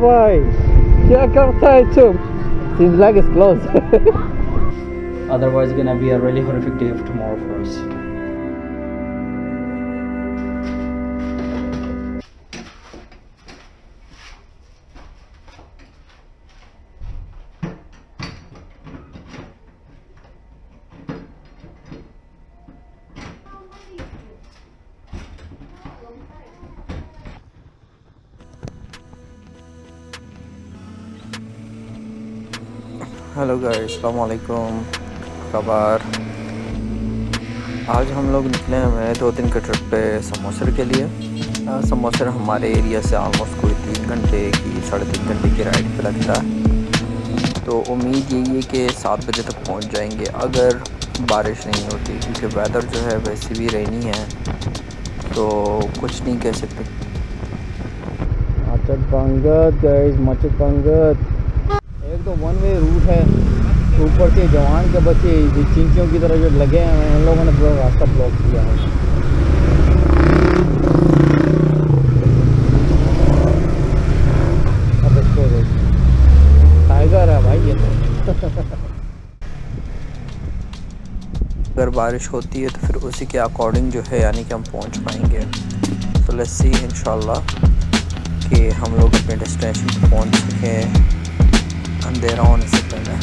भाई, क्या करता है तुम? Seems like it's close. Otherwise, it's gonna be a really horrific day of tomorrow for us. Hello guys, अस्सलाम वालेकुम। खबर आज हम लोग निकले हुए हैं 2 दिन के ट्रिप पे समोसर के लिए। समोसर हमारे एरिया से ऑलमोस्ट कोई 3 घंटे की 3.5 घंटे की राइड पे लगता है। तो उम्मीद यही है कि 7 बजे तक पहुंच जाएंगे अगर बारिश नहीं होती, क्योंकि वेदर जो है वैसे भी रेनी है, तो कुछ नहीं कह सकते। माचट पंगत गाइस, माचट पंगत एक तो 1 वे रूट है, ऊपर से जवान के बच्चे चिंचियों की तरह जो लगे हैं, उन लोगों ने पूरा रास्ता ब्लॉक किया है। अब इसको टाइगर है भाई ये तो। अगर बारिश होती है तो फिर उसी के अकॉर्डिंग जो है यानी कि हम पहुंच पाएंगे। तो लेट्स सी इंशाल्लाह कि हम लोग अपने डेस्टिनेशन पर पहुंच सकें अंधेरा होने से पहले।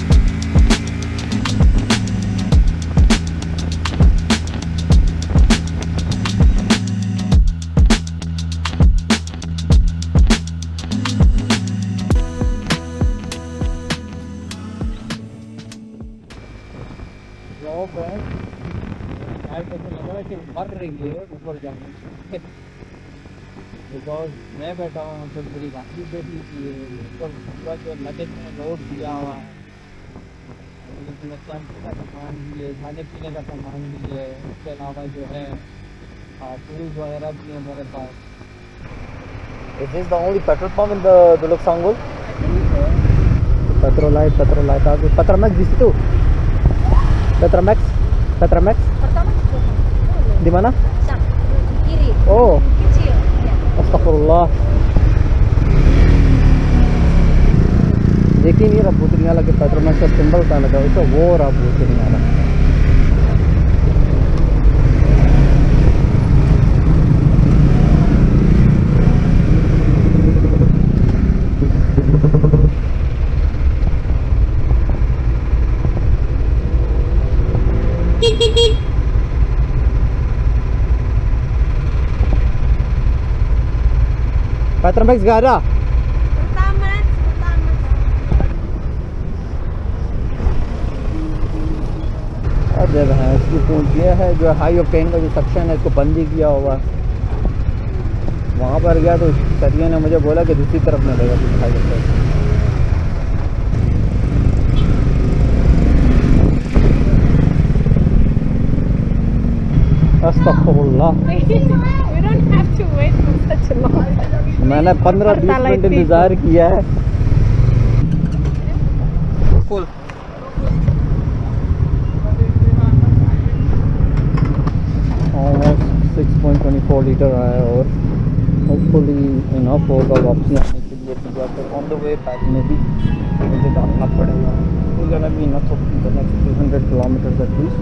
मर रही है ऊपर जाने बिकॉज मैं बैठा हूँ तो मेरी गाड़ी बैठी थी ऊपर पूरा जो लगेज में लोड दिया हुआ है, उसमें कैंप का सामान भी है, खाने पीने का सामान भी है, उसके अलावा जो है टूल्स वगैरह भी है मेरे पास। Is this the only petrol pump in the Dulux-Sangul? Petrolite आगे Petromax di situ. Petromax. Di mana? Kiri. Oh, Kecil. Ya. Astagfirullah. देखिए नहीं रहा भूतनिया लगे पेट्रोमैक्स का सिंबल का लगा उसका वो रहा भूतनिया लगा। Petromax gak ada? Pertama. अब जब है इसकी पहुँच गया है जो हाई ऑक्टेन का जो सेक्शन है इसको बंद ही किया हुआ। वहाँ पर गया तो सरिया ने मुझे बोला कि दूसरी तरफ में लेगा कुछ हाई ऑक्टेन। अस्तगफुरुल्लाह। We don't have to wait for such a long time. मैंने 15-20 मिनट इंतज़ार किया है। फुल ऑलमोस्ट 6.24 लीटर आया है और होपफुली इनफ होगा वापसी आने के लिए। फिर ऑन द वे बैक में भी मुझे डालना पड़ेगा। तो gonna be enough of the next 200 kilometres at least.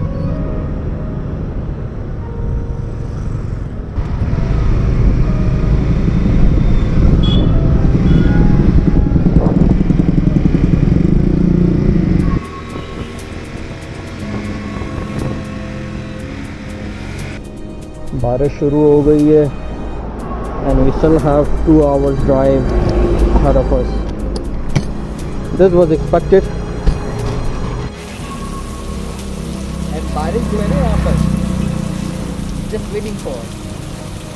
बारिश शुरू हो गई है and we still have 2 hours drive ahead of us. This was expected. And बारिश जो है ना यहाँ पर just waiting for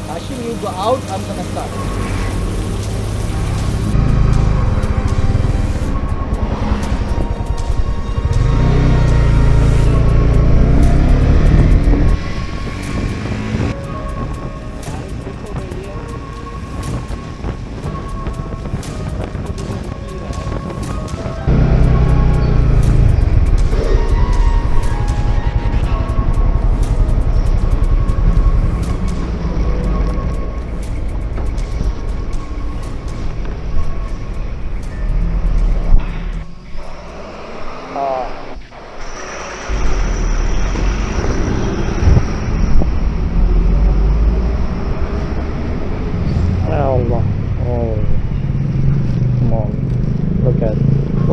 Hashim, you go out, I'm gonna start.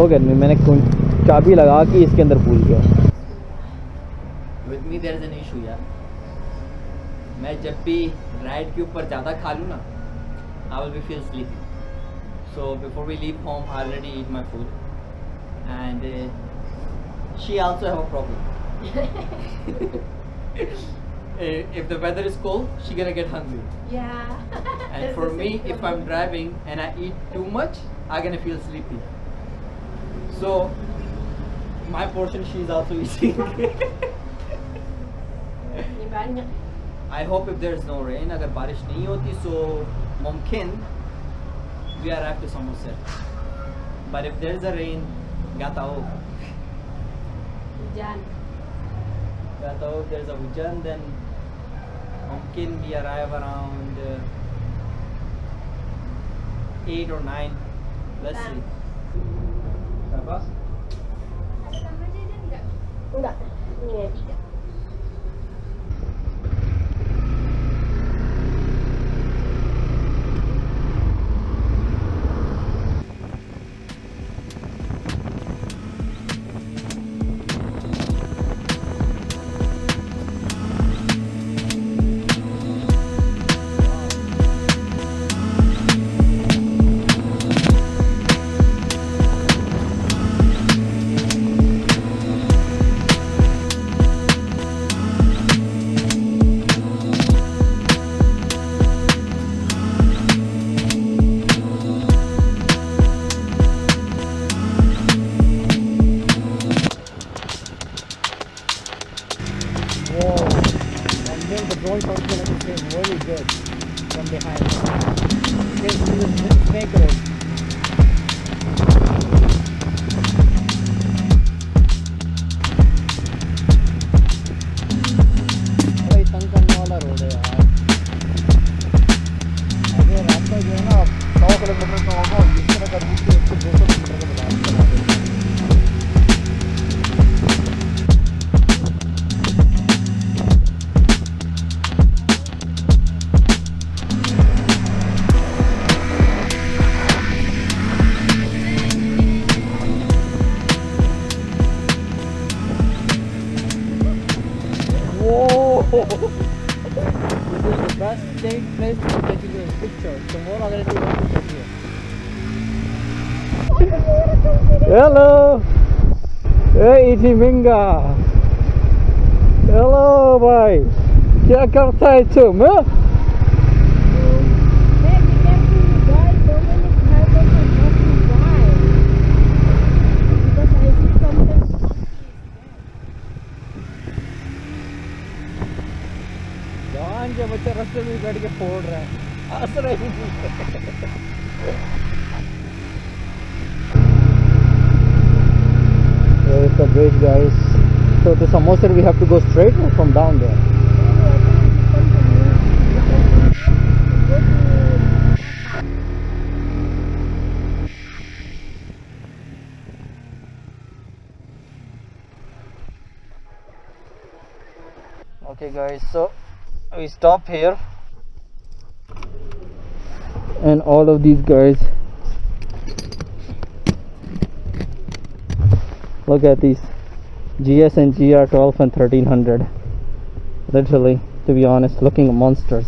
लोग एडमी मैंने चाबी लगा के इसके अंदर भूल गया। With me there is an issue यार। मैं जब भी राइड के ऊपर ज़्यादा खा लूँ ना, I will be feel sleepy. So before we leave home, I already eat my food, and she also have a problem. If the weather is cold, she gonna get hungry. Yeah. And for me, if I'm driving and I eat too much, I'm gonna feel sleepy. So my portion she is also eating. Ini banyak. I hope if there is no rain, अगर बारिश नहीं होती so मुमकिन we arrive to Somerset. But if there is a rain, gatao. Hujan. Gatao, if there is a hujan, then मुमकिन we arrive around 8 or 9. Let's see. Apa? Enggak. Ini aja. Whoa, and then the drone shot is gonna be seen really good from behind. This is snake road. बड़ा तंग करने वाला road है यार। आगे रास्ता जो है ना 100 किलोमीटर का होगा, इस तरह का रूट 100-200 किलोमीटर का बना देगा। This is the best safe place to take your picture. Tomorrow I'm gonna do one picture here. Hello. Hey Iti Minga. Hello भाई, क्या करता है तुम? Hey, be careful, guys. So many drivers are passing by. Because I see sometimes. जान के बच्चे रास्ते में बैठ के फोड़ रहे हैं, हंस रहे हैं। There is the bridge, guys. So to Somerset we have to go straight or from down there? Okay guys, so we stop here and all of these guys, look at these GS and GR 12 and 1300, literally, to be honest, looking monsters.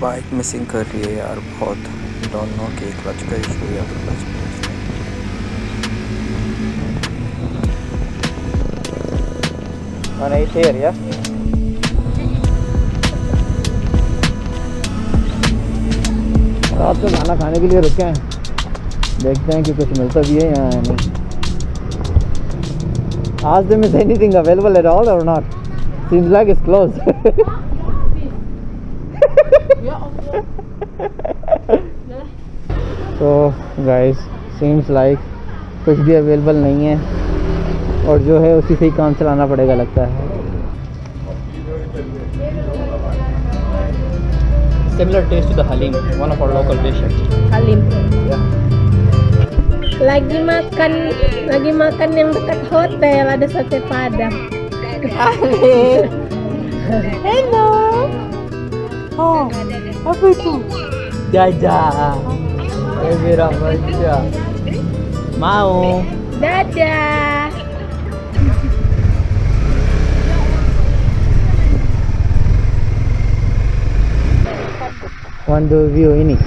Bike missing कर रही है यार बहुत, don't know कि clutch का issue या तो clutch का इशू। Here, yeah. रात को खाना खाने के लिए रुके हैं, देखते हैं कि कुछ मिलता भी है या नहीं। Ask them is anything available at all or not? Seems like it's closed. So guys, seems like कुछ भी अवेलेबल नहीं है और जो है उसी से ही काम चलाना पड़ेगा लगता है। Similar taste to the Halim, one of our local dishes. Halim. Yeah. lagi makan yang dekat hotel ada sate padang. Hello. Oh, apa itu? Jajah. Meira bachcha. Mau. Dadah. Wonder view ini.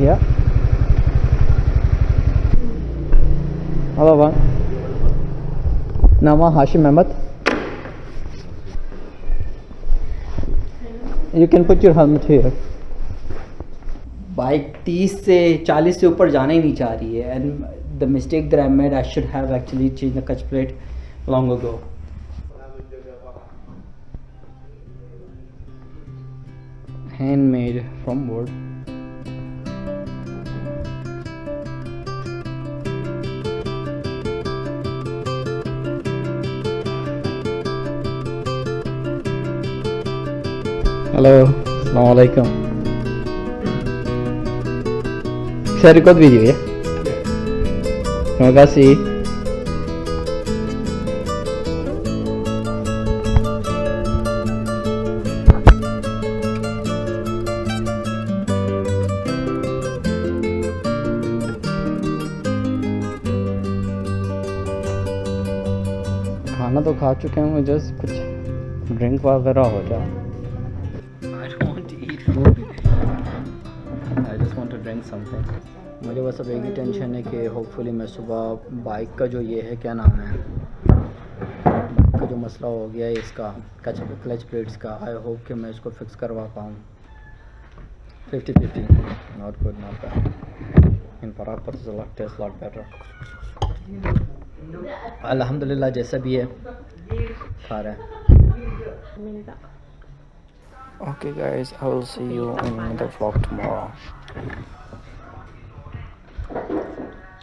Ya. Halo bang. Nama Hashim Ahmed. You can put your helmet here. Bike 30 से 40 से ऊपर जाना ही नहीं चाह रही है and the mistake that I made I should have actually change the clutch plate long ago. Handmade from wood. Halo, Assalamualaikum. Saya record video ya. Terima kasih. खाना तो खा चुके हैं, जस्ट कुछ ड्रिंक वगैरह हो जाए. I don't want to eat food. I just want to drink something. मुझे बस अब एक ही टेंशन है कि होपफुली मैं सुबह बाइक का जो ये है क्या नाम है, बाइक का जो मसला हो गया है इसका क्लच प्लेट्स का, आई होप कि मैं इसको फिक्स करवा पाऊँ. 50-50, not good, not bad. In Parapet is a lot better. अल्हम्दुलिल्लाह जैसा भी है खा रहे हैं. Okay guys, I will see you in another vlog tomorrow.